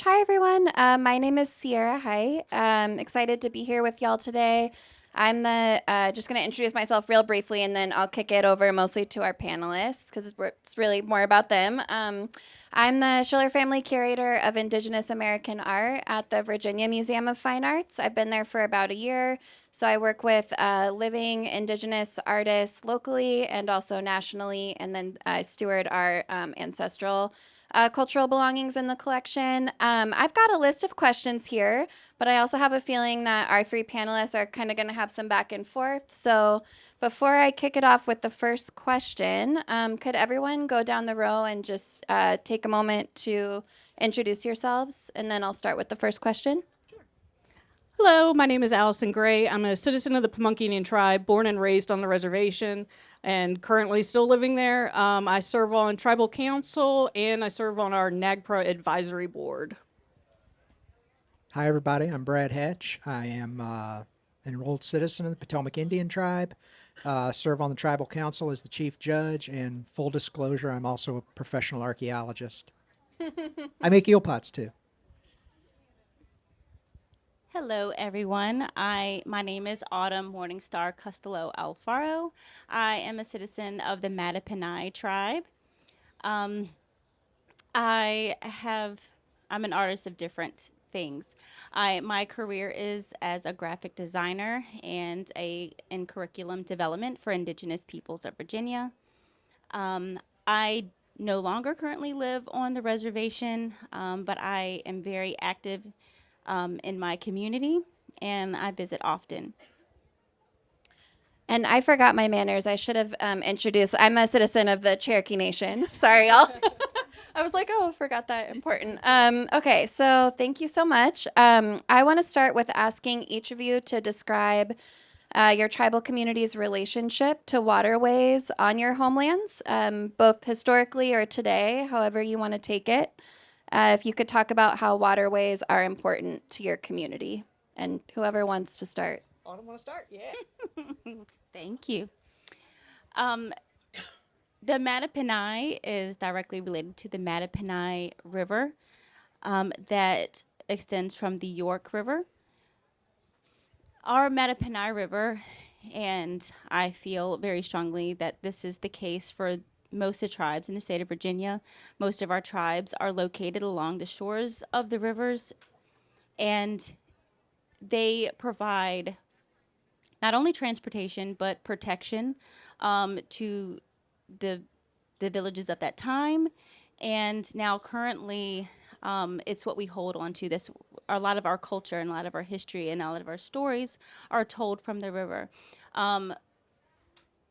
Hi, everyone. My name is Siera Hyte. Excited to be here with y'all today. I'm the just going to introduce myself real briefly, and then I'll kick it over mostly to our panelists because it's really more about them. I'm the Schiller Family Curator of Indigenous American Art at the Virginia Museum of Fine Arts. I've been there for about a year, so I work with living Indigenous artists locally and also nationally, and then I steward our ancestral cultural belongings in the collection. I've got a list of questions here, but I also have a feeling that our three panelists are kind of going to have some back and forth. So before I kick it off with the first question, could everyone go down the row and just take a moment to introduce yourselves? And then I'll start with the first question. Hello, my name is Allyson Gray. I'm a citizen of the Pamunkey Indian tribe, born and raised on the reservation, and currently still living there. I serve on tribal council, and I serve on our NAGPRA advisory board. Hi, everybody. I'm Brad Hatch. I am an enrolled citizen of the Potomac Indian Tribe. Serve on the tribal council as the chief judge, and full disclosure, I'm also a professional archaeologist. I make eel pots too. Hello, everyone. My name is Autumn Morningstar Custalow Alfaro. I am a citizen of the Mattaponi tribe. Um, I'm an artist of different things. My career is as a graphic designer and in curriculum development for Indigenous peoples of Virginia. I no longer currently live on the reservation, but I am very active in my community, and I visit often. And I forgot my manners. I should have introduced. I'm a citizen of the Cherokee Nation. Sorry, y'all. I was like, oh, forgot that important. Okay, so thank you so much. I want to start with asking each of you to describe your tribal community's relationship to waterways on your homelands, both historically or today, however you want to take it. If you could talk about how waterways are important to your community, and whoever wants to start. Autumn, want to start? Yeah. Thank you. Um, the Mattaponi is directly related to the Mattaponi River that extends from the York River. Our Mattaponi River, and I feel very strongly that this is the case for most of the tribes in the state of Virginia. Most of our tribes are located along the shores of the rivers, and they provide not only transportation but protection to the villages of that time, and now currently it's what we hold on to. This a lot of our culture and a lot of our history and a lot of our stories are told from the river.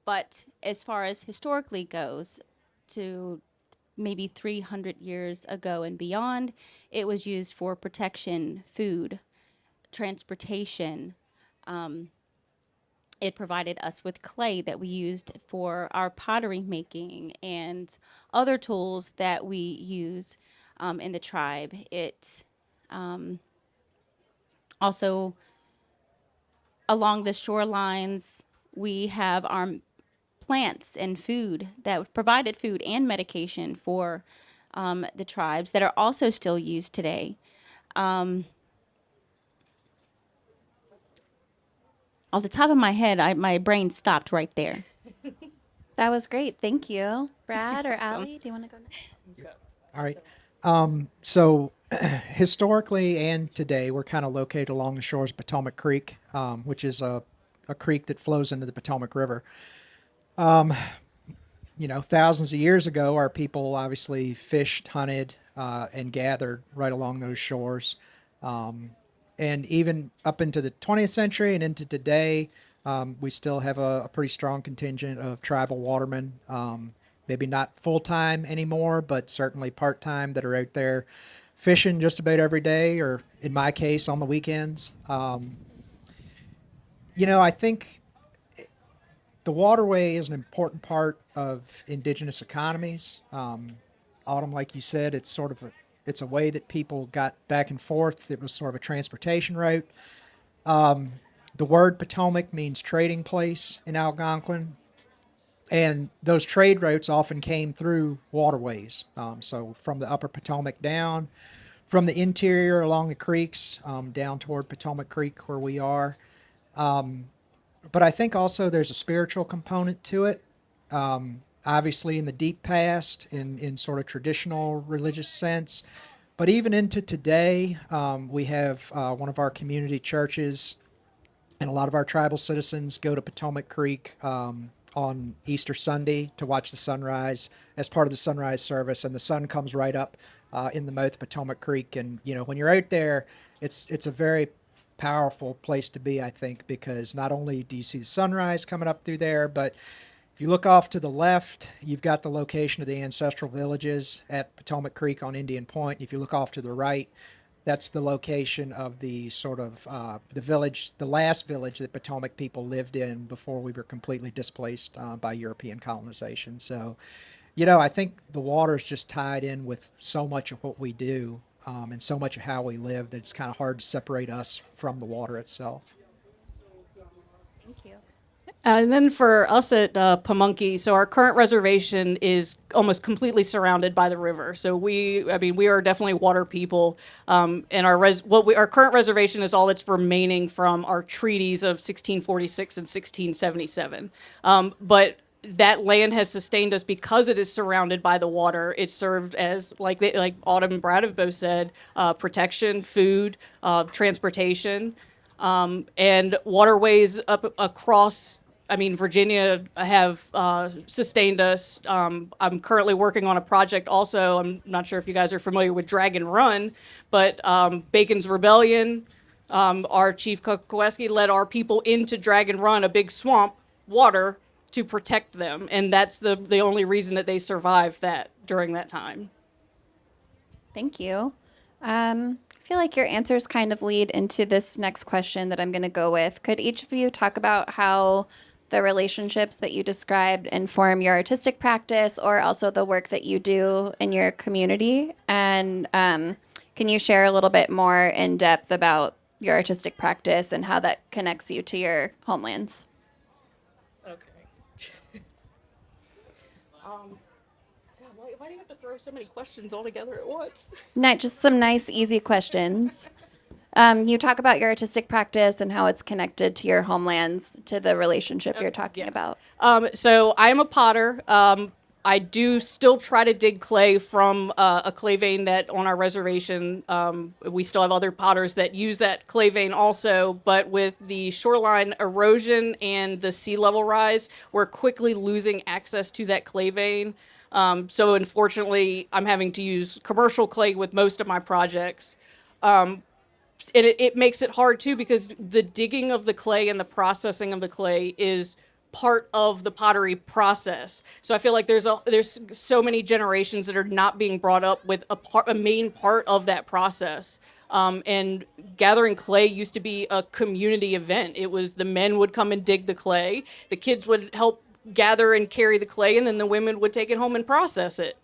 But as far as historically goes, to maybe 300 years ago and beyond, it was used for protection, food, transportation. It provided us with clay that we used for our pottery making and other tools that we use in the tribe. It also, along the shorelines, we have our plants and food that provided food and medication for the tribes that are also still used today. Off the top of my head, my brain stopped right there. That was great. Thank you. Brad or Allie, do you want to go next? All right. So historically and today, we're kind of located along the shores of Potomac Creek, which is a creek that flows into the Potomac River. Thousands of years ago, our people obviously fished, hunted, and gathered right along those shores. And even up into the 20th century and into today, we still have a pretty strong contingent of tribal watermen. Maybe not full time anymore, but certainly part time that are out there fishing just about every day, or in my case, on the weekends. I think the waterway is an important part of indigenous economies. Autumn, like you said, it's a way that people got back and forth. It was sort of a transportation route. The word Potomac means trading place in Algonquin, and those trade routes often came through waterways. So from the upper Potomac down, from the interior along the creeks down toward Patawomeck Creek where we are. But I think also there's a spiritual component to it. Obviously in the deep past, in sort of traditional religious sense, but even into today, we have one of our community churches, and a lot of our tribal citizens go to Patawomeck Creek on Easter Sunday to watch the sunrise as part of the sunrise service, and the sun comes right up in the mouth of Patawomeck Creek. And when you're out there, it's a very powerful place to be, I think, because not only do you see the sunrise coming up through there, but if you look off to the left, you've got the location of the ancestral villages at Patawomeck Creek on Indian Point. If you look off to the right, that's the location of the sort of the village, the last village that Patawomeck people lived in before we were completely displaced by European colonization. So, I think the water is just tied in with so much of what we do and so much of how we live that it's kind of hard to separate us from the water itself. Thank you. And then for us at Pamunkey, so our current reservation is almost completely surrounded by the river. So we are definitely water people. And our current reservation is all that's remaining from our treaties of 1646 and 1677. But that land has sustained us because it is surrounded by the water. It served as, like Autumn and Brad have both said, protection, food, transportation, and waterways up across. Virginia have sustained us. I'm currently working on a project also. I'm not sure if you guys are familiar with Dragon Run, but Bacon's Rebellion, our chief Kokoweski led our people into Dragon Run, a big swamp, water, to protect them. And that's the only reason that they survived that during that time. Thank you. I feel like your answers kind of lead into this next question that I'm going to go with. Could each of you talk about how the relationships that you described inform your artistic practice or also the work that you do in your community? And can you share a little bit more in depth about your artistic practice and how that connects you to your homelands? Okay. Why do you have to throw so many questions all together at once? Not just some nice, easy questions. You talk about your artistic practice and how it's connected to your homelands, to the relationship you're talking Yes. about. So I am a potter. I do still try to dig clay from a clay vein that on our reservation. We still have other potters that use that clay vein also, but with the shoreline erosion and the sea level rise, we're quickly losing access to that clay vein. So unfortunately, I'm having to use commercial clay with most of my projects. It makes it hard too because the digging of the clay and the processing of the clay is part of the pottery process. So I feel like there's so many generations that are not being brought up with a main part of that process. And gathering clay used to be a community event. It was the men would come and dig the clay, the kids would help gather and carry the clay, and then the women would take it home and process it.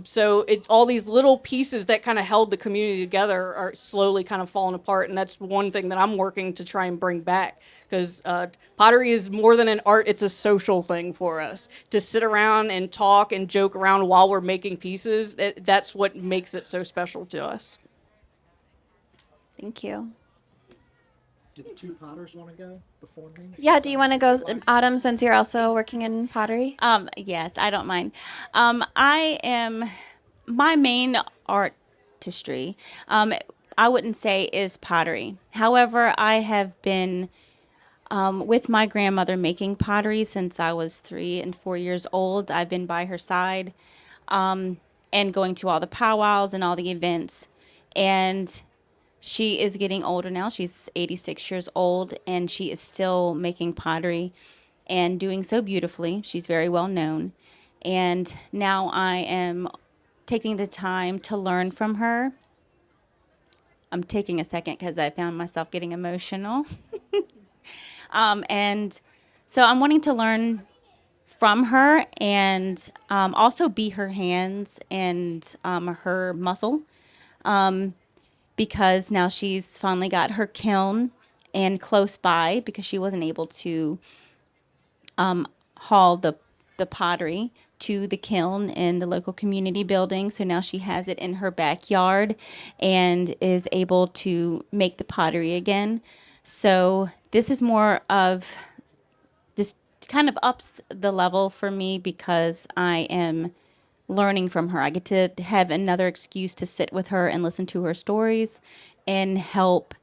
So all these little pieces that kind of held the community together are slowly kind of falling apart, and that's one thing that I'm working to try and bring back, because pottery is more than an art, it's a social thing for us. To sit around and talk and joke around while we're making pieces, that's what makes it so special to us. Thank you. Do the two potters want to go before me? Yeah, do you want to go, Autumn, since you're also working in pottery? Yes, I don't mind. My main artistry, I wouldn't say is pottery. However, I have been with my grandmother making pottery since I was 3 and 4 years old. I've been by her side and going to all the powwows and all the events. And she is getting older now. She's 86 years old, and she is still making pottery and doing so beautifully. She's very well known. And now I am taking the time to learn from her. I'm taking a second because I found myself getting emotional. And so I'm wanting to learn from her and also be her hands and her muscle. Because now she's finally got her kiln and close by because she wasn't able to haul the pottery to the kiln in the local community building. So now she has it in her backyard and is able to make the pottery again. So this is more of just kind of ups the level for me because I am learning from her. I get to have another excuse to sit with her and listen to her stories and help.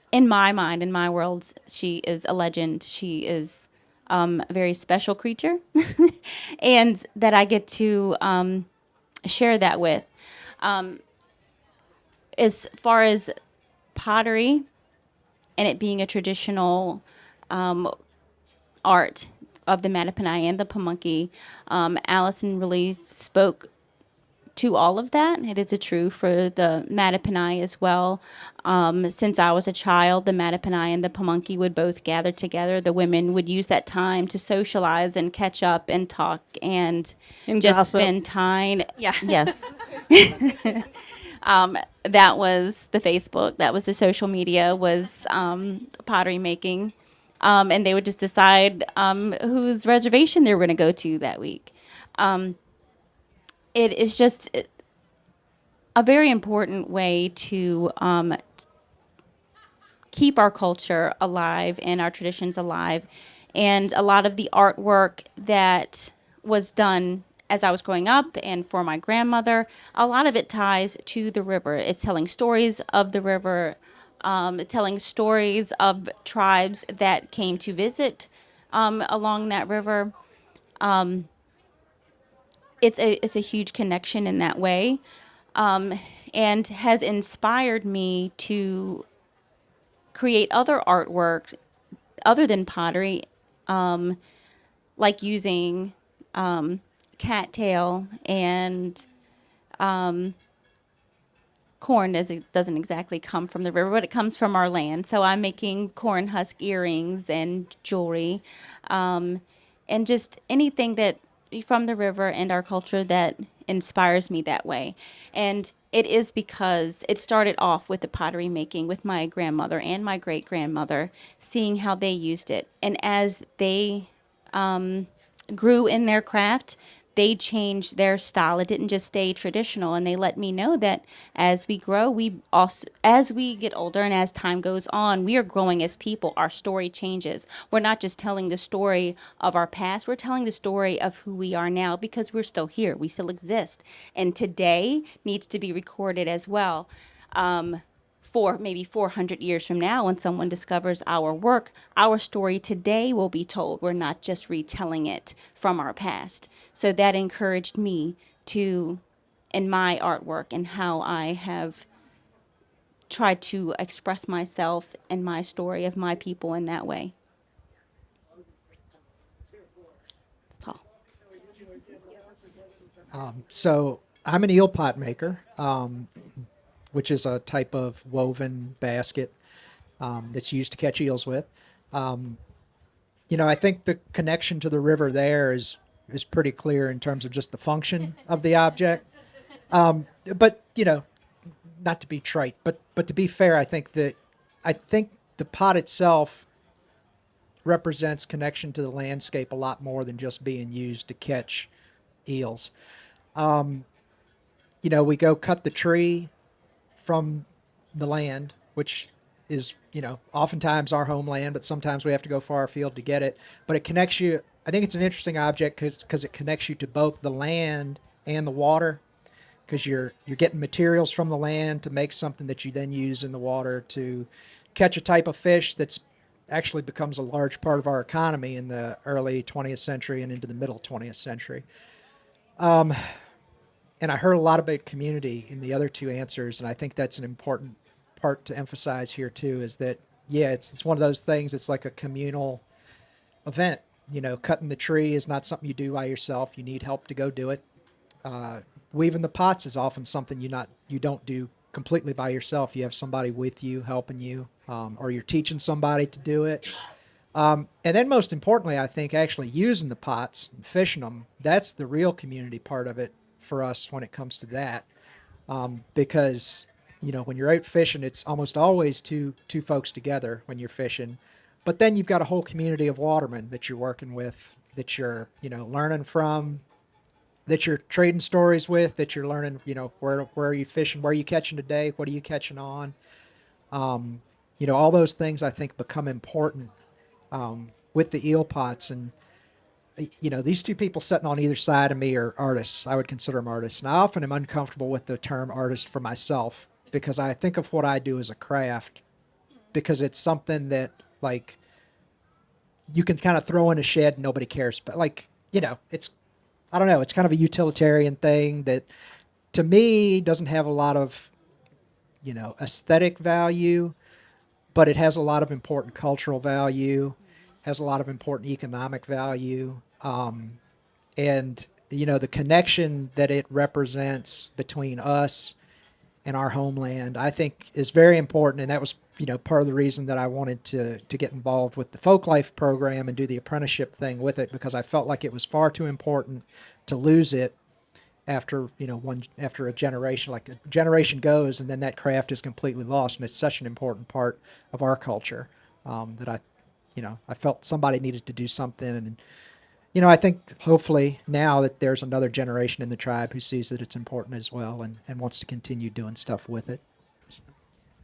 In my mind, in my world, she is a legend. She is a very special creature, and that I get to share that with. As far as pottery and it being a traditional art of the Mattaponi and the Pamunkey, Allyson really spoke to all of that. It is true for the Mattaponi as well. Since I was a child, the Mattaponi and the Pamunkey would both gather together. The women would use that time to socialize and catch up and talk and just gossip. spend time. Yeah. Yes. That was the Facebook. That was the social media, was pottery making. And they would just decide whose reservation they were going to go to that week. It is just a very important way to keep our culture alive and our traditions alive. And a lot of the artwork that was done as I was growing up and for my grandmother, a lot of it ties to the river. It's telling stories of the river, telling stories of tribes that came to visit along that river. It's a huge connection in that way, and has inspired me to create other artwork other than pottery, like using cattail and corn, as it doesn't exactly come from the river, but it comes from our land. So I'm making corn husk earrings and jewelry, and just anything that from the river and our culture that inspires me that way. And it is because it started off with the pottery making with my grandmother and my great grandmother, seeing how they used it. And as they grew in their craft, they changed their style. It didn't just stay traditional. And they let me know that as we grow, as we get older and as time goes on, we are growing as people. Our story changes. We're not just telling the story of our past. We're telling the story of who we are now because we're still here. We still exist. And today needs to be recorded as well. For maybe 400 years from now, when someone discovers our work, our story today will be told. We're not just retelling it from our past. So that encouraged me to, in my artwork and how I have tried to express myself and my story of my people in that way. That's all. So I'm an eel pot maker, which is a type of woven basket that's used to catch eels with. I think the connection to the river there is pretty clear in terms of just the function of the object. But not to be trite, but to be fair, I think the pot itself represents connection to the landscape a lot more than just being used to catch eels. We go cut the tree from the land, which is, oftentimes our homeland, but sometimes we have to go far afield to get it. But it connects you. I think it's an interesting object because it connects you to both the land and the water, because you're getting materials from the land to make something that you then use in the water to catch a type of fish that's actually becomes a large part of our economy in the early 20th century and into the middle 20th century. And I heard a lot about community in the other two answers, and I think that's an important part to emphasize here too, is that, yeah, it's one of those things, it's like a communal event. Cutting the tree is not something you do by yourself. You need help to go do it. Weaving the pots is often something you don't do completely by yourself. You have somebody with you, helping you, or you're teaching somebody to do it. And then most importantly, I think actually using the pots and fishing them, that's the real community part of it for us when it comes to that. Because, when you're out fishing, it's almost always two folks together when you're fishing. But then you've got a whole community of watermen that you're working with that you're, learning from, that you're trading stories with, that you're learning, where are you fishing, where are you catching today, what are you catching on. All those things I think become important with the eel pots. And these two people sitting on either side of me are artists. I would consider them artists. And I often am uncomfortable with the term artist for myself because I think of what I do as a craft, because it's something that, like, you can kind of throw in a shed and nobody cares. But, like, it's, I don't know, it's kind of a utilitarian thing that to me doesn't have a lot of, aesthetic value, but it has a lot of important cultural value, has a lot of important economic value. And, the connection that it represents between us and our homeland, I think is very important. And that was, part of the reason that I wanted to get involved with the Folklife program and do the apprenticeship thing with it, because I felt like it was far too important to lose it after, after a generation. Like, a generation goes and then that craft is completely lost. And it's such an important part of our culture that I felt somebody needed to do something. And, I think hopefully now that there's another generation in the tribe who sees that it's important as well and wants to continue doing stuff with it.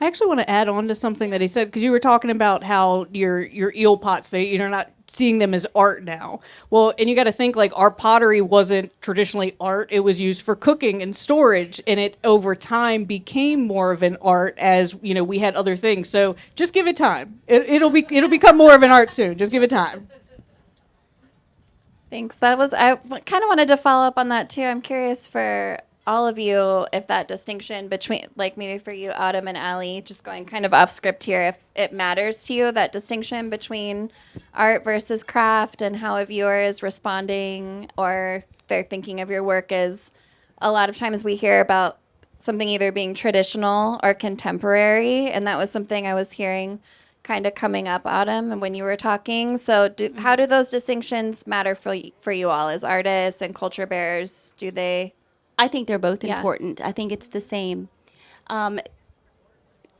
I actually want to add on to something that he said, because you were talking about how your eel pots, you're not seeing them as art now. Well, and you got to think, like, our pottery wasn't traditionally art. It was used for cooking and storage, and it over time became more of an art as, we had other things. So just give it time. It'll become more of an art soon. Just give it time. Thanks. I kind of wanted to follow up on that too. I'm curious for all of you if that distinction between, like, maybe for you, Autumn and Allie, just going kind of off script here, if it matters to you, that distinction between art versus craft, and how a viewer is responding or they're thinking of your work as, a lot of times we hear about something either being traditional or contemporary, and that was something I was hearing kind of coming up, Autumn, and when you were talking. So how do those distinctions matter for you all as artists and culture bearers? Do they? I think they're both Yeah. important. I think it's the same.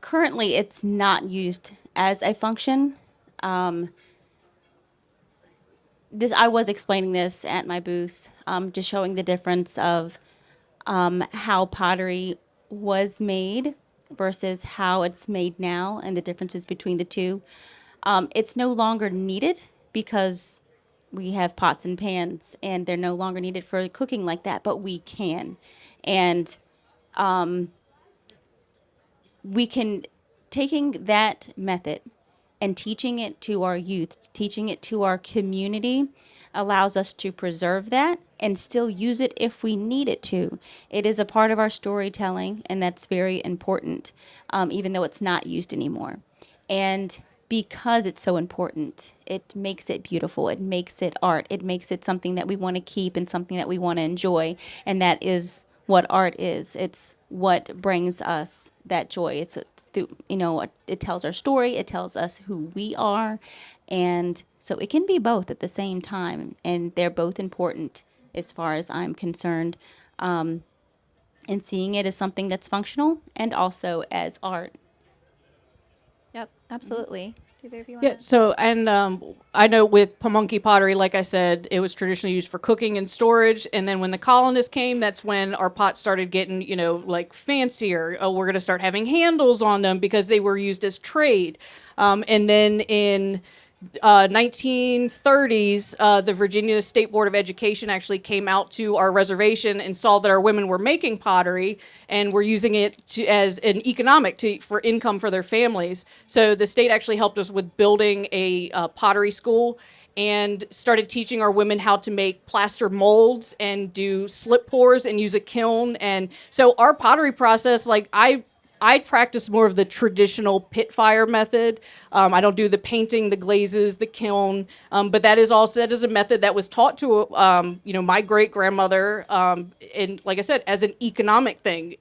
Currently, it's not used as a function. I was explaining this at my booth, just showing the difference of how pottery was made versus how it's made now, and the differences between the two. It's no longer needed because we have pots and pans, and they're no longer needed for cooking like that, but we can. And we can, taking that method and teaching it to our youth, teaching it to our community, allows us to preserve that and still use it if we need it to. It is a part of our storytelling, and that's very important, even though it's not used anymore. And because it's so important, it makes it beautiful. It makes it art. It makes it something that we want to keep and something that we want to enjoy. And that is what art is. It's what brings us that joy. It tells our story. It tells us who we are. And so it can be both at the same time. And they're both important as far as I'm concerned. And seeing it as something that's functional and also as art. Yep, absolutely. Do either of you want Yeah, so, and I know with Pamunkey pottery, like I said, it was traditionally used for cooking and storage. And then when the colonists came, that's when our pots started getting, like, fancier. Oh, we're going to start having handles on them because they were used as trade. And then in 1930s, the Virginia State Board of Education actually came out to our reservation and saw that our women were making pottery and were using it as an for income for their families. So the state actually helped us with building a pottery school and started teaching our women how to make plaster molds and do slip pours and use a kiln. And so our pottery process, like, I practice more of the traditional pit fire method. I don't do the painting, the glazes, the kiln, but that is a method that was taught to my great grandmother. And like I said, as an economic thing,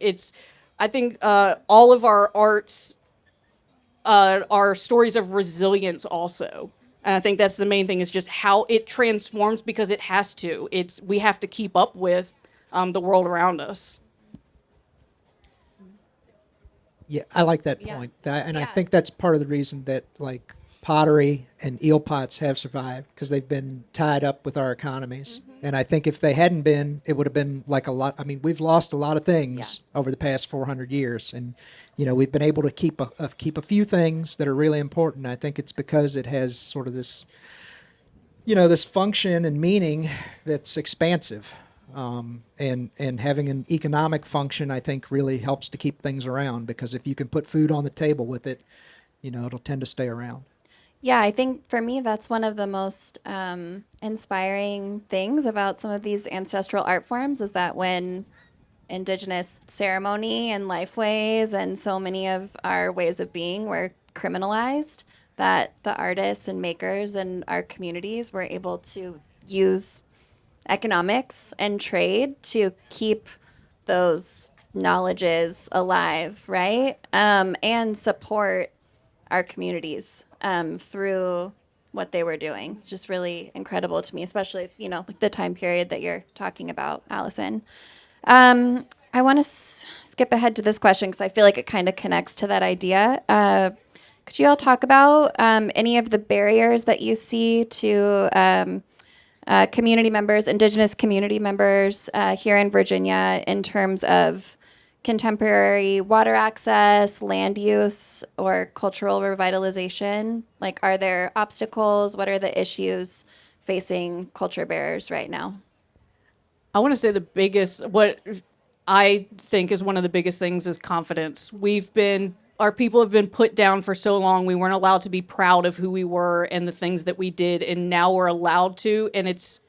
I think all of our arts are stories of resilience also. And I think that's the main thing, is just how it transforms, because it has to. We have to keep up with the world around us. Yeah, I like that Yeah. point. And I Yeah. think that's part of the reason that, like, pottery and eel pots have survived because they've been tied up with our economies. And I think if they hadn't been, it would have been like a lot. I mean, we've lost a lot of things over the past 400 years, and we've been able to keep a few things that are really important. I think it's because it has sort of this, this function and meaning that's expansive. And having an economic function, I think, really helps to keep things around, because if you can put food on the table with it, it'll tend to stay around. Yeah, I think for me, that's one of the most inspiring things about some of these ancestral art forms, is that when Indigenous ceremony and life ways and so many of our ways of being were criminalized, that the artists and makers in our communities were able to use economics and trade to keep those knowledges alive, right? And support our communities through what they were doing. It's just really incredible to me, especially, like the time period that you're talking about, Allyson. I want to skip ahead to this question because I feel like it kind of connects to that idea. Could you all talk about any of the barriers that you see to community members, Indigenous community members here in Virginia, in terms of contemporary water access, land use, or cultural revitalization? Like, are there obstacles? What are the issues facing culture bearers right now? I want to say what I think is one of the biggest things is confidence. Our people have been put down for so long. We weren't allowed to be proud of who we were and the things that we did, and now we're allowed to, and it's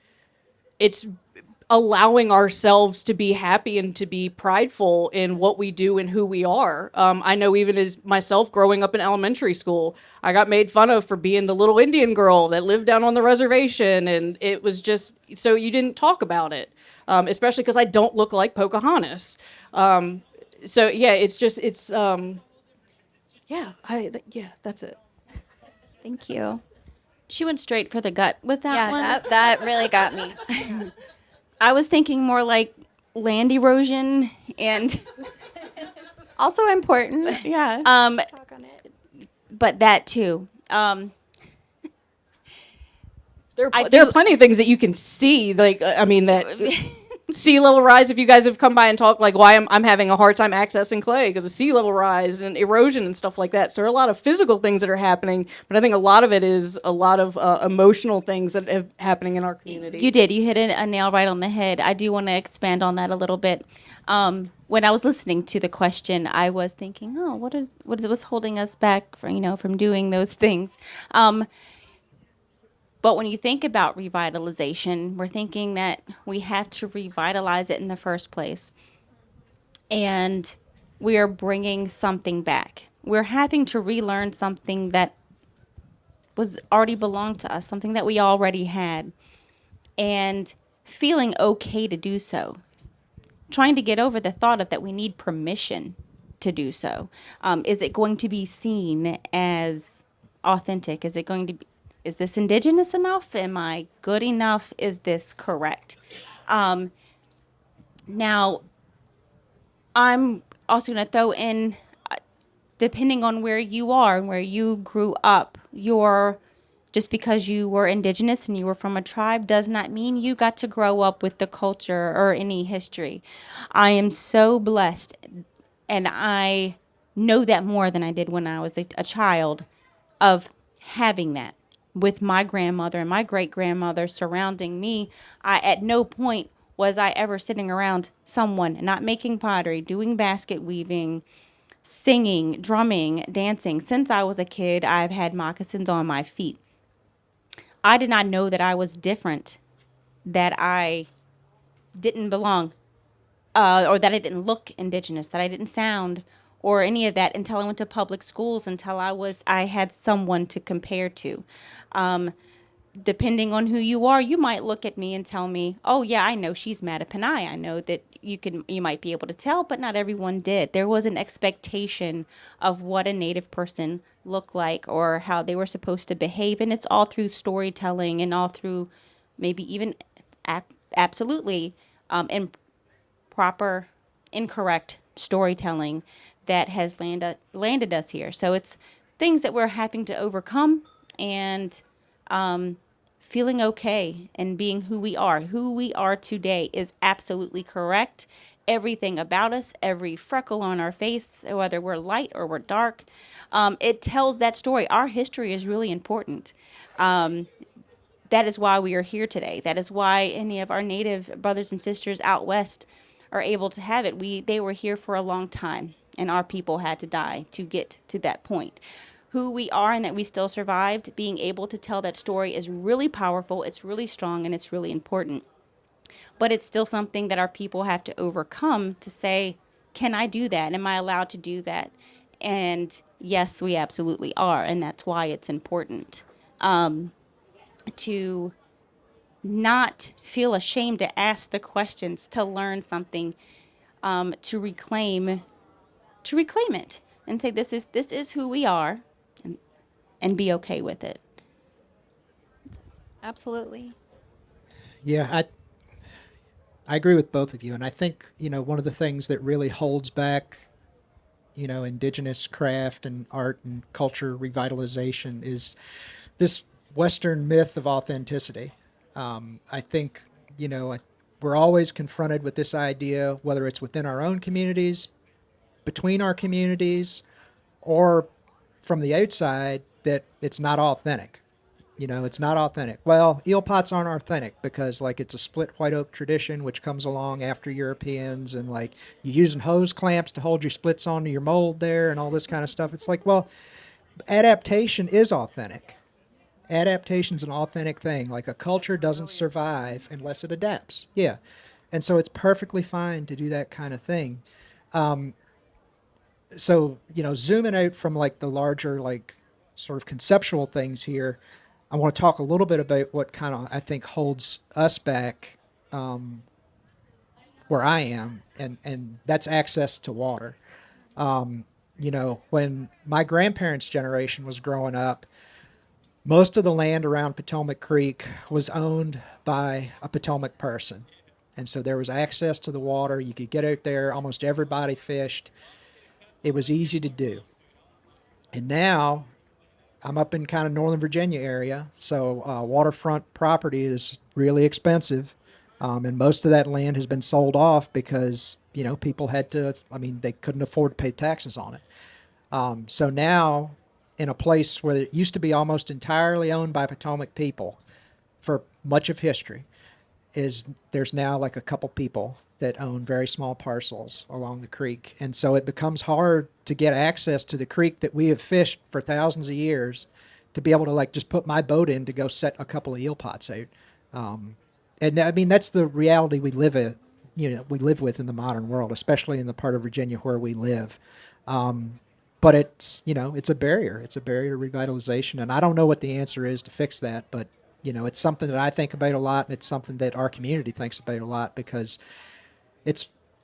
allowing ourselves to be happy and to be prideful in what we do and who we are. I know even as myself growing up in elementary school, I got made fun of for being the little Indian girl that lived down on the reservation, and it was just, so you didn't talk about it, especially because I don't look like Pocahontas. So yeah, that's it. Thank you. She went straight for the gut with that one. Yeah, that really got me. I was thinking more like land erosion and Also important. yeah. Talk on it. But that too. There are plenty of things that you can see, like that sea level rise. If you guys have come by and talked, like why I'm having a hard time accessing clay because of sea level rise and erosion and stuff like that. So there are a lot of physical things that are happening, but I think a lot of it is a lot of emotional things that are happening in our community. You did. You hit a nail right on the head. I do want to expand on that a little bit. When I was listening to the question, I was thinking, oh, what is what's holding us back from doing those things? But when you think about revitalization, we're thinking that we have to revitalize it in the first place. And we are bringing something back. We're having to relearn something that was already belonged to us, something that we already had, and feeling okay to do so. Trying to get over the thought of that we need permission to do so. Is it going to be seen as authentic? Is this indigenous enough? Am I good enough? Is this correct? Now, I'm also going to throw in, depending on where you are and where you grew up, just because you were indigenous and you were from a tribe does not mean you got to grow up with the culture or any history. I am so blessed, and I know that more than I did when I was a child, of having that. With my grandmother and my great-grandmother surrounding me, at no point was I ever sitting around someone not making pottery, doing basket weaving, singing, drumming, dancing. Since I was a kid, I've had moccasins on my feet. I did not know that I was different, that I didn't belong, or that I didn't look indigenous, that I didn't sound or any of that until I went to public schools, until I had someone to compare to. Depending on who you are, you might look at me and tell me, oh yeah, I know she's Mattaponi. I know that you might be able to tell, but not everyone did. There was an expectation of what a Native person looked like or how they were supposed to behave, and it's all through storytelling and all through maybe even absolutely improper, incorrect storytelling that has landed us here. So it's things that we're having to overcome. and feeling okay and being who we are. Who we are today is absolutely correct. Everything about us, every freckle on our face, whether we're light or we're dark, it tells that story. Our history is really important. That is why we are here today. That is why any of our Native brothers and sisters out west are able to have it. They were here for a long time, and our people had to die to get to that point. Who we are and that we still survived, being able to tell that story is really powerful, it's really strong, and it's really important. But it's still something that our people have to overcome to say, can I do that? Am I allowed to do that? And yes, we absolutely are, and that's why it's important. To not feel ashamed to ask the questions, to learn something, to reclaim it, and say this is who we are, and be okay with it. Absolutely. Yeah, I agree with both of you, and I think one of the things that really holds back indigenous craft and art and culture revitalization is this Western myth of authenticity. I think we're always confronted with this idea, whether it's within our own communities, between our communities, or from the outside, that it's not authentic. It's not authentic. Well, eel pots aren't authentic because, like, it's a split white oak tradition which comes along after Europeans, and like you're using hose clamps to hold your splits onto your mold there and all this kind of stuff. It's like, well, adaptation is authentic. Adaptation's an authentic thing. Like, a culture doesn't survive unless it adapts. Yeah. And so it's perfectly fine to do that kind of thing. So, zooming out from like the larger, like, sort of conceptual things here, I want to talk a little bit about what kind of, I think, holds us back where I am, and that's access to water. When my grandparents' generation was growing up, most of the land around Patawomeck Creek was owned by a Patawomeck person. And so there was access to the water. You could get out there. Almost everybody fished. It was easy to do. And now I'm up in kind of Northern Virginia area, so waterfront property is really expensive. And most of that land has been sold off because, people had to, they couldn't afford to pay taxes on it. So now, in a place where it used to be almost entirely owned by Patawomeck people for much of history, there's now like a couple people that own very small parcels along the creek. And so it becomes hard to get access to the creek that we have fished for thousands of years, to be able to like just put my boat in to go set a couple of eel pots out. And that's the reality we live with in the modern world, especially in the part of Virginia where we live. But it's a barrier. It's a barrier to revitalization. And I don't know what the answer is to fix that, but it's something that I think about a lot, and it's something that our community thinks about a lot, because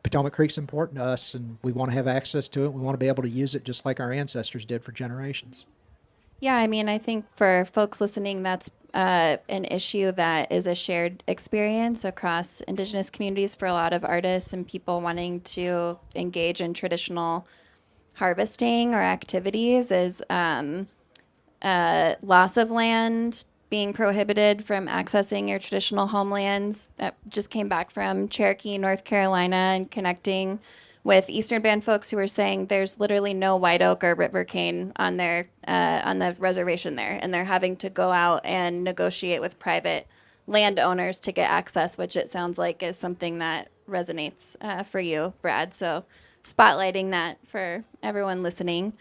Patawomeck Creek's important to us, and we want to have access to it. We want to be able to use it just like our ancestors did for generations. Yeah, I think for folks listening, that's an issue that is a shared experience across Indigenous communities for a lot of artists and people wanting to engage in traditional harvesting or activities, is loss of land, being prohibited from accessing your traditional homelands. Just came back from Cherokee, North Carolina, and connecting with Eastern Band folks who were saying there's literally no white oak or river cane on the reservation there, and they're having to go out and negotiate with private landowners to get access, which it sounds like is something that resonates for you, Brad. So spotlighting that for everyone listening.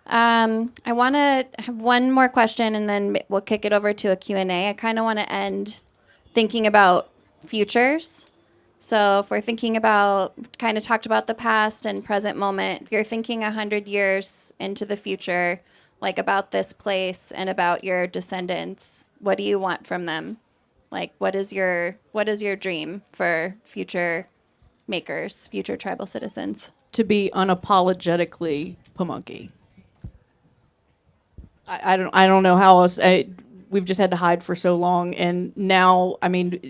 I want to have one more question, and then we'll kick it over to a Q&A. I kind of want to end thinking about futures. So if we're thinking about, kind of talked about the past and present moment, if you're thinking 100 years into the future, like about this place and about your descendants, what do you want from them? Like, what is your dream for future makers, future tribal citizens? To be unapologetically Pamunkey. I don't know how else. We've just had to hide for so long, and now,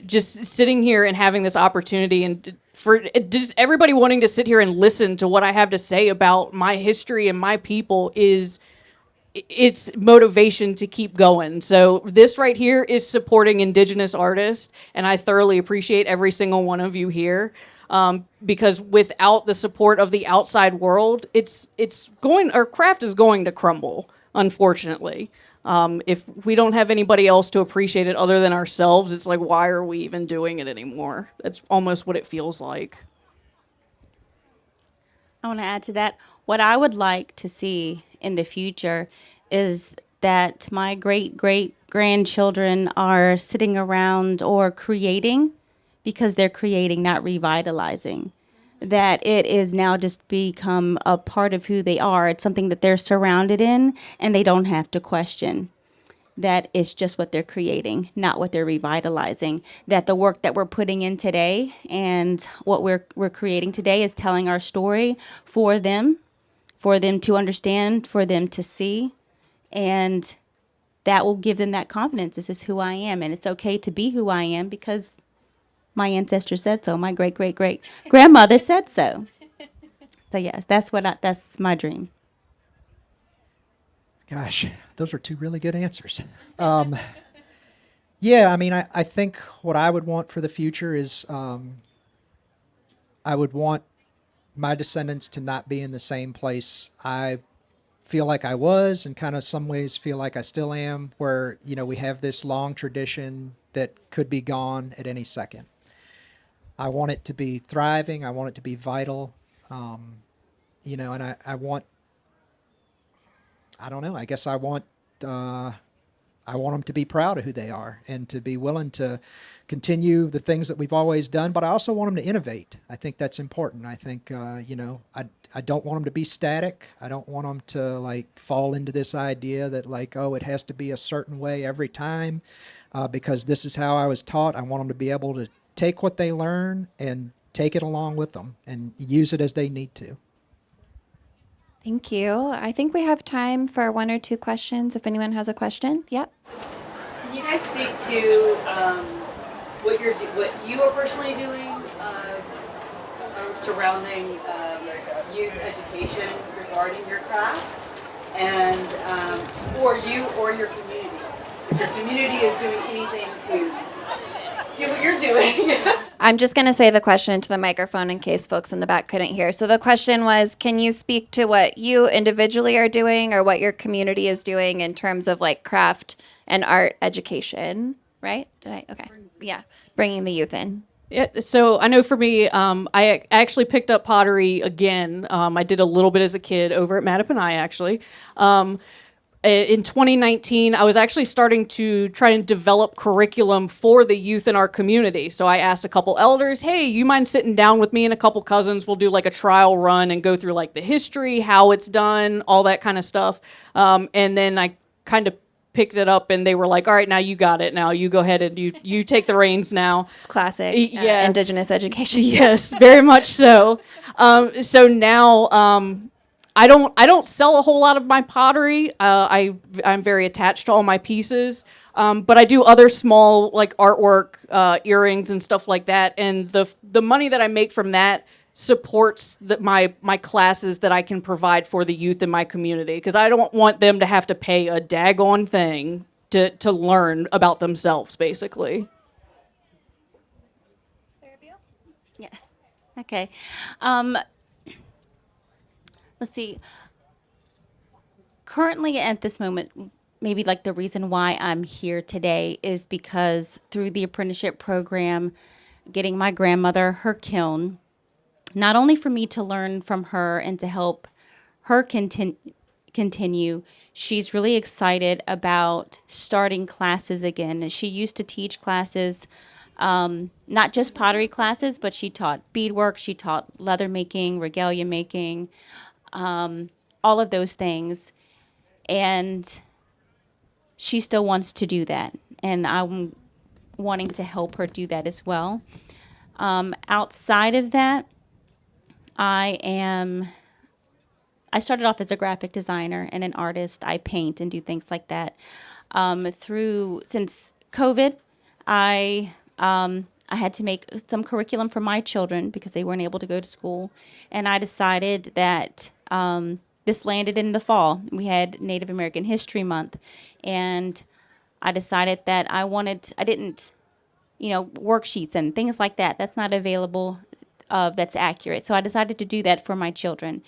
just sitting here and having this opportunity, and for just everybody wanting to sit here and listen to what I have to say about my history and my people, is it's motivation to keep going. So this right here is supporting Indigenous artists, and I thoroughly appreciate every single one of you here. Because without the support of the outside world, our craft is going to crumble, unfortunately. If we don't have anybody else to appreciate it other than ourselves, it's like, why are we even doing it anymore? That's almost what it feels like. I want to add to that. What I would like to see in the future is that my great great grandchildren are sitting around or creating because they're creating, not revitalizing. That it is now just become a part of who they are. It's something that they're surrounded in and they don't have to question. That it's just what they're creating, not what they're revitalizing. That the work that we're putting in today and what we're creating today is telling our story for them to understand, for them to see, and that will give them that confidence. This is who I am, and it's okay to be who I am because my ancestors said so. My great great great grandmother said so. So yes, that's my dream. Gosh, those were two really good answers. Yeah, I mean, I think what I would want for the future is I would want my descendants to not be in the same place I feel like I was, and kind of some ways feel like I still am, where, we have this long tradition that could be gone at any second. I want it to be thriving. I want it to be vital. And I want, I don't know, I guess I want them to be proud of who they are and to be willing to continue the things that we've always done, but I also want them to innovate. I think that's important. I think, I don't want them to be static. I don't want them to fall into this idea that it has to be a certain way every time because this is how I was taught. I want them to be able to take what they learn and take it along with them and use it as they need to. Thank you. I think we have time for one or two questions if anyone has a question. Yep. Can you guys speak to what you are personally doing surrounding youth education regarding your craft, and or you or your community? If your community is doing anything to do what you're doing. I'm just going to say the question into the microphone in case folks in the back couldn't hear. So the question was, can you speak to what you individually are doing or what your community is doing in terms of craft and art education, right? Okay. Yeah. Bringing the youth in. Yeah, so I know for me, I actually picked up pottery again. I did a little bit as a kid over at Mattaponi, actually. In 2019, I was actually starting to try and develop curriculum for the youth in our community. So I asked a couple elders, hey, you mind sitting down with me and a couple cousins? We'll do a trial run and go through the history, how it's done, all that kind of stuff. And then I kind of picked it up and they were like, all right, now you got it. Now you go ahead and you take the reins now. It's classic yeah. Indigenous education. Yes, very much so. So now I don't sell a whole lot of my pottery. I'm very attached to all my pieces. But I do other small artwork, earrings and stuff like that. And the money that I make from that supports my classes that I can provide for the youth in my community, because I don't want them to have to pay a daggone thing to learn about themselves, basically. Yeah. Okay. Let's see. Currently, at this moment, maybe the reason why I'm here today is because through the apprenticeship program, getting my grandmother her kiln, not only for me to learn from her and to help her continue, she's really excited about starting classes again. She used to teach classes, not just pottery classes, but she taught beadwork, she taught leather making, regalia making, all of those things. And she still wants to do that. And I'm wanting to help her do that as well. Outside of that, I started off as a graphic designer and an artist. I paint and do things like that. Since COVID, I had to make some curriculum for my children because they weren't able to go to school. And I decided that this landed in the fall. We had Native American History Month, and I decided that I didn't, worksheets and things like that. That's not available, that's accurate. So I decided to do that for my children.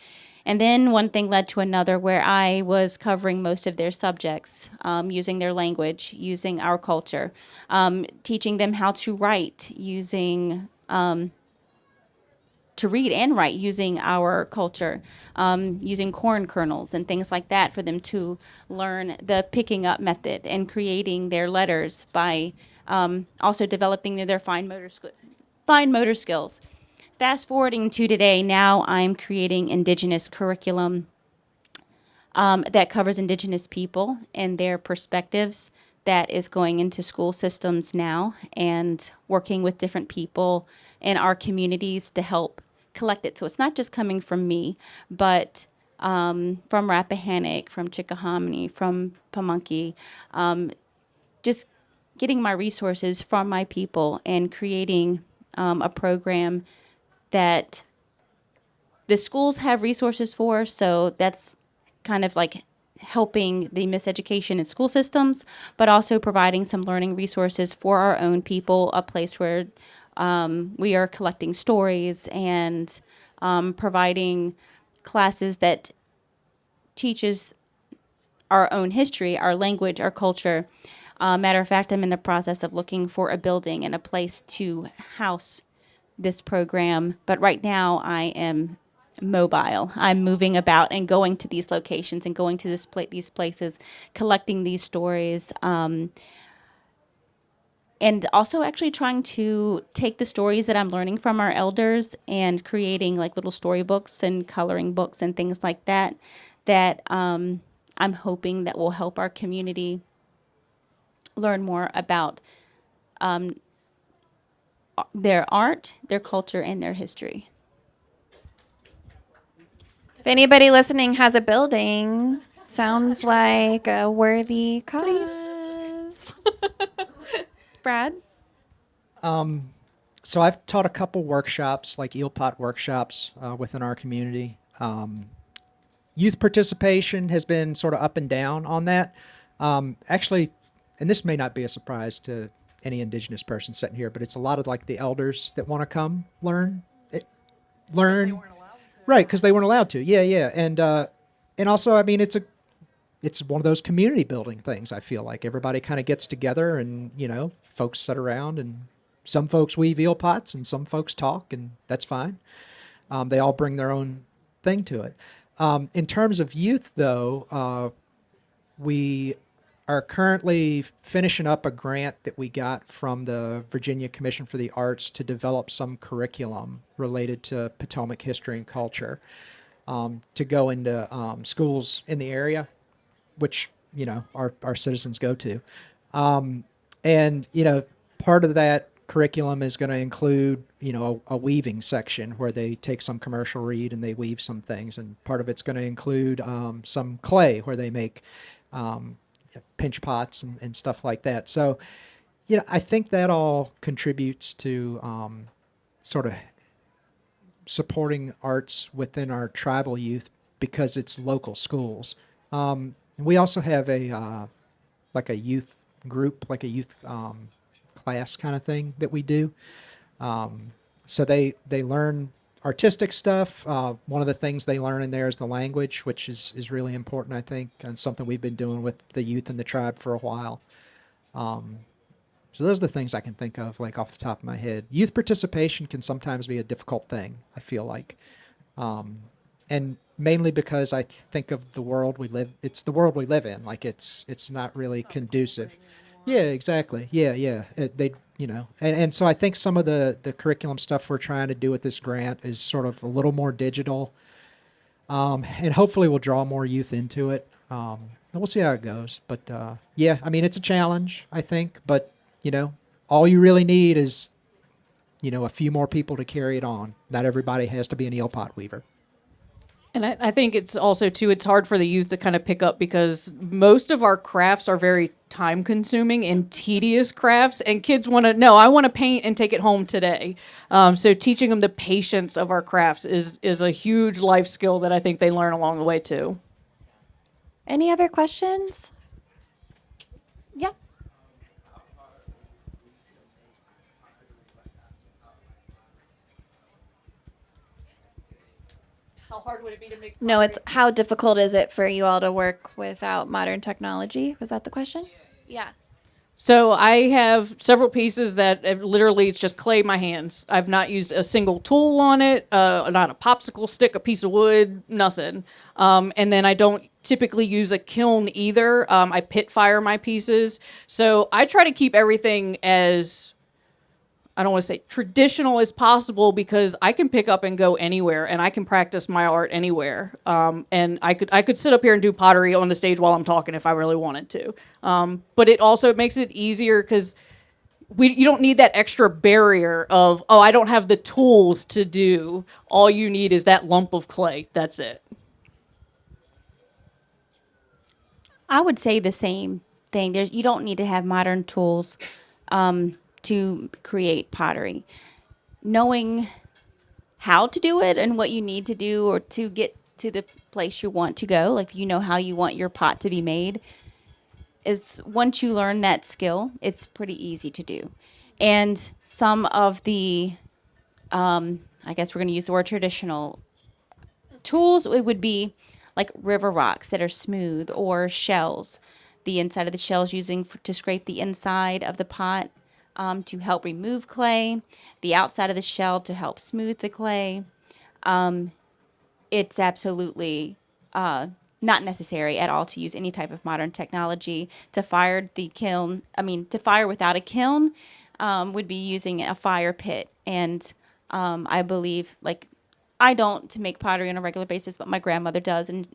And then one thing led to another where I was covering most of their subjects, using their language, using our culture, teaching them how to write, to read and write using our culture, using corn kernels and things like that for them to learn the picking up method and creating their letters by also developing their fine motor skills. Fast forwarding to today, now I'm creating Indigenous curriculum that covers Indigenous people and their perspectives, that is going into school systems now and working with different people in our communities to help collect it. So it's not just coming from me, but from Rappahannock, from Chickahominy, from Pamunkey, just getting my resources from my people and creating a program that the schools have resources for. So that's kind of like helping the miseducation in school systems, but also providing some learning resources for our own people, a place where we are collecting stories and providing classes that teaches our own history, our language, our culture. Matter of fact, I'm in the process of looking for a building and a place to house this program, but right now I am mobile. I'm moving about and going to these locations and going to these places, collecting these stories, and also actually trying to take the stories that I'm learning from our elders and creating like little storybooks and coloring books and things like that, that I'm hoping that will help our community learn more about their art, their culture, and their history. If anybody listening has a building, sounds like a worthy cause. Brad? So I've taught a couple workshops, like eel pot workshops, within our community. Youth participation has been sort of up and down on that. Actually, and this may not be a surprise to any Indigenous person sitting here, but it's a lot of like the elders that want to come learn. Right, because they weren't allowed to. Yeah, yeah, and also, I mean, it's one of those community building things. I feel like everybody kind of gets together, and folks sit around, and some folks weave eel pots, and some folks talk, and that's fine. They all bring their own thing to it. In terms of youth, though, we are currently finishing up a grant that we got from the Virginia Commission for the Arts to develop some curriculum related to Patawomeck history and culture, to go into schools in the area, which our citizens go to, and part of that curriculum is going to include a weaving section where they take some commercial reed and they weave some things, and part of it's going to include some clay where they make pinch pots and stuff like that. So I think that all contributes to sort of supporting arts within our tribal youth because it's local schools. And we also have a youth group, like a youth class kind of thing that we do. So they learn artistic stuff. One of the things they learn in there is the language, which is really important, I think, and something we've been doing with the youth in the tribe for a while. So those are the things I can think of, like off the top of my head. Youth participation can sometimes be a difficult thing, I feel like. And mainly because I think of the world we live, it's the world we live in. Like it's not really conducive. Yeah, exactly. Yeah. And so I think some of the curriculum stuff we're trying to do with this grant is sort of a little more digital, and hopefully we'll draw more youth into it. And we'll see how it goes. But yeah, I mean, it's a challenge, I think. But all you really need is a few more people to carry it on. Not everybody has to be an eel pot weaver. And I think it's also, too, it's hard for the youth to kind of pick up because most of our crafts are very time consuming and tedious crafts. And kids want to know, I want to paint and take it home today. So teaching them the patience of our crafts is a huge life skill that I think they learn along the way, too. Any other questions? Yeah. How hard would it be to make? No, it's how difficult is it for you all to work without modern technology? Was that the question? Yeah. So I have several pieces that literally it's just clay my hands. I've not used a single tool on it, not a popsicle stick, a piece of wood, nothing. And then I don't typically use a kiln either. I pit fire my pieces. So I try to keep everything as, I don't want to say traditional as possible because I can pick up and go anywhere and I can practice my art anywhere. And I could sit up here and do pottery on the stage while I'm talking if I really wanted to. But it also makes it easier because you don't need that extra barrier of, oh, I don't have the tools to do. All you need is that lump of clay. That's it. I would say the same thing. You don't need to have modern tools to create pottery. Knowing how to do it and what you need to do or to get to the place you want to go, like if you know how you want your pot to be made, is once you learn that skill, it's pretty easy to do. And some of the, I guess we're going to use the word traditional tools, it would be like river rocks that are smooth or shells. The inside of the shells using to scrape the inside of the pot to help remove clay, the outside of the shell to help smooth the clay. It's absolutely not necessary at all to use any type of modern technology. To fire the kiln, to fire without a kiln would be using a fire pit. And I believe, like, I don't to make pottery on a regular basis, but my grandmother does. And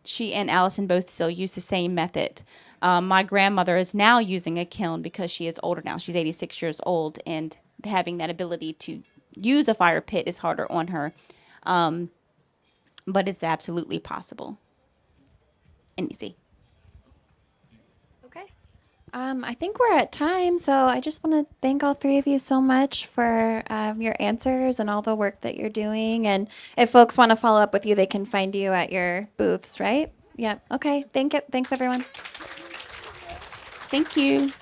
she and Allyson both still use the same method. My grandmother is now using a kiln because she is older now. She's 86 years old, and having that ability to use a fire pit is harder on her. But it's absolutely possible and easy. Okay. I think we're at time, so I just want to thank all three of you so much for your answers and all the work that you're doing. And if folks want to follow up with you, they can find you at your booths, right? Yeah. Okay. Thanks, everyone. Thank you.